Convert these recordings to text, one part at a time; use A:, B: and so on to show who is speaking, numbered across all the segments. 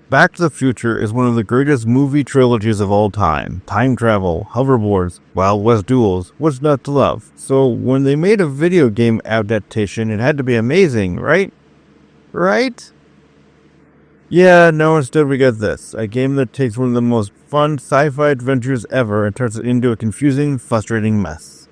A: Back to the Future is one of the greatest movie trilogies of all time. Time travel, hoverboards, Wild West duels, what's not to love? So when they made a video game adaptation, it had to be amazing, right? Right? Yeah, no, instead we got this. A game that takes one of the most fun sci-fi adventures ever and turns it into a confusing, frustrating mess.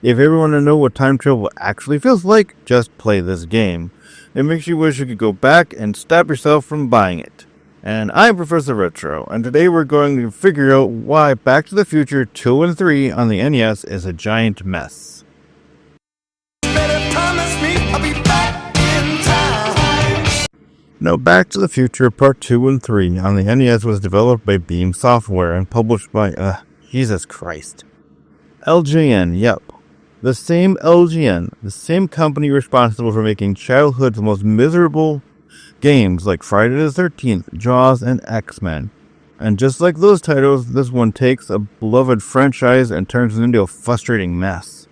A: If you ever want to know what time travel actually feels like, just play this game. It makes you wish you could go back and stop yourself from buying it. And I'm Professor Retro, and today we're going to figure out why Back to the Future 2 and 3 on the NES is a giant mess. Now, Back to the Future Part 2 and 3 on the NES was developed by Beam Software and published by, Jesus Christ. LJN, yep. The same LJN, the same company responsible for making childhood's most miserable games like Friday the 13th, Jaws, and X-Men. And just like those titles, this one takes a beloved franchise and turns it into a frustrating mess.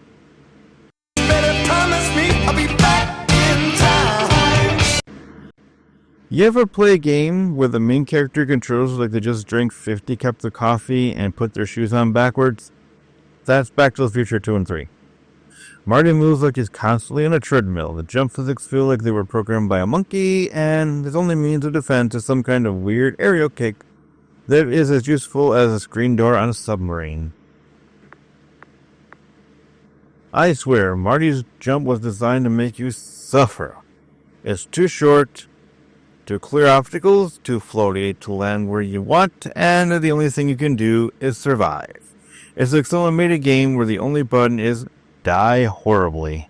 A: You ever play a game where the main character controls like they just drank 50 cups of coffee and put their shoes on backwards? That's Back to the Future 2 and 3. Marty moves like he's constantly on a treadmill. The jump physics feel like they were programmed by a monkey, and his only means of defense is some kind of weird aerial kick that is as useful as a screen door on a submarine. I swear, Marty's jump was designed to make you suffer. It's too short, to clear obstacles, too floaty to land where you want, and the only thing you can do is survive. It's like someone made a game where the only button is die horribly.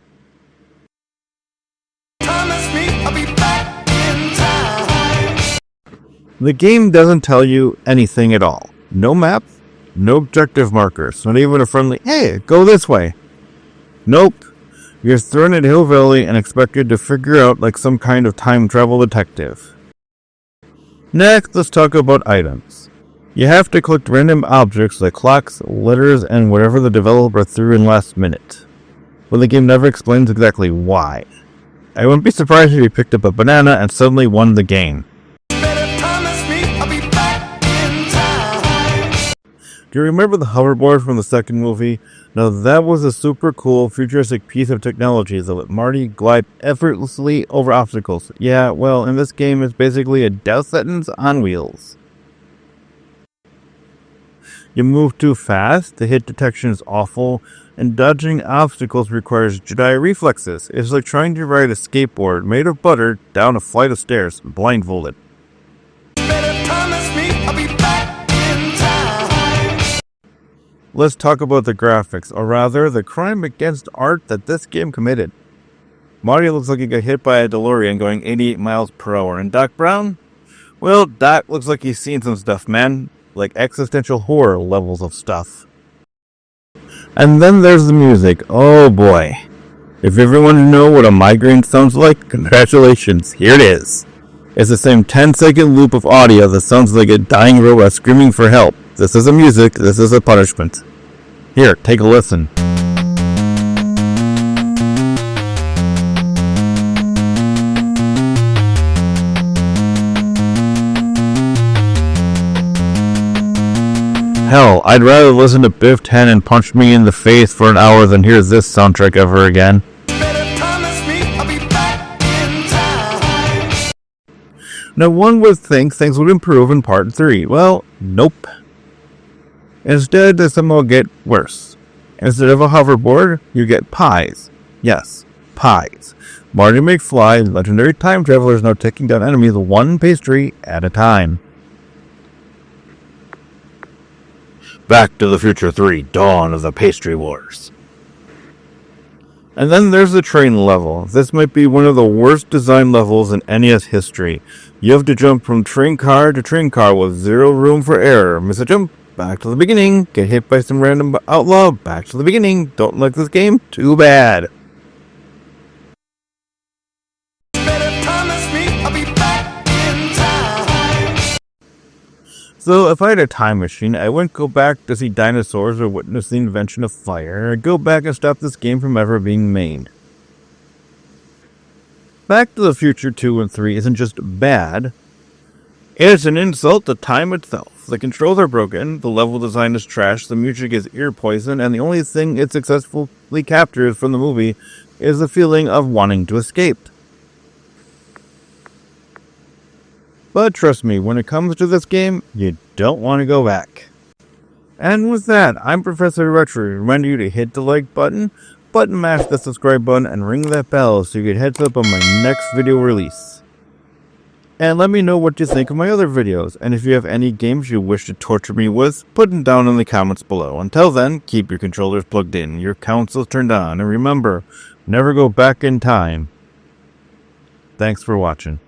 A: The game doesn't tell you anything at all. No map, no objective markers, not even a friendly, hey, go this way. Nope. You're thrown at Hill Valley and expected to figure out like some kind of time travel detective. Next, let's talk about items. You have to collect random objects like clocks, letters, and whatever the developer threw in last minute. But the game never explains exactly why. I wouldn't be surprised if you picked up a banana and suddenly won the game. Do you remember the hoverboard from the second movie? Now that was a super cool, futuristic piece of technology that let Marty glide effortlessly over obstacles. Yeah, well, in this game it's basically a death sentence on wheels. You move too fast, the hit detection is awful, and dodging obstacles requires Jedi reflexes. It's like trying to ride a skateboard made of butter down a flight of stairs, blindfolded. Let's talk about the graphics, or rather, the crime against art that this game committed. Marty looks like he got hit by a DeLorean going 88 miles per hour, and Doc Brown? Well, Doc looks like he's seen some stuff, man. Like existential horror levels of stuff. And then there's the music. Oh boy. If everyone to know what a migraine sounds like, congratulations, here it is. It's the same 10-second loop of audio that sounds like a dying robot screaming for help. This isn't music, this is a punishment. Here, take a listen. Hell, I'd rather listen to Biff Tannen punch me in the face for an hour than hear this soundtrack ever again. Now one would think things would improve in Part 3. Well, nope. Instead, they somehow get worse. Instead of a hoverboard, you get pies. Yes, pies. Marty McFly, legendary time traveler, is now taking down enemies one pastry at a time. Back to the Future 3, Dawn of the Pastry Wars. And then there's the train level. This might be one of the worst design levels in NES history. You have to jump from train car to train car with zero room for error. Miss a jump, back to the beginning. Get hit by some random outlaw, back to the beginning. Don't like this game? Too bad. So if I had a time machine, I wouldn't go back to see dinosaurs or witness the invention of fire. I'd go back and stop this game from ever being made. Back to the Future 2 and 3 isn't just bad, It's an insult to time itself. The controls are broken, the level design is trash, the music is ear poison, and the only thing it successfully captures from the movie is the feeling of wanting to escape. But trust me, when it comes to this game, you don't want to go back. And with that, I'm Professor Retro, remind you to hit the like button mash the subscribe button, and ring that bell so you get heads up on my next video release. And let me know what you think of my other videos, and if you have any games you wish to torture me with, put them down in the comments below. Until then, keep your controllers plugged in, your consoles turned on, and remember, never go back in time. Thanks for watching.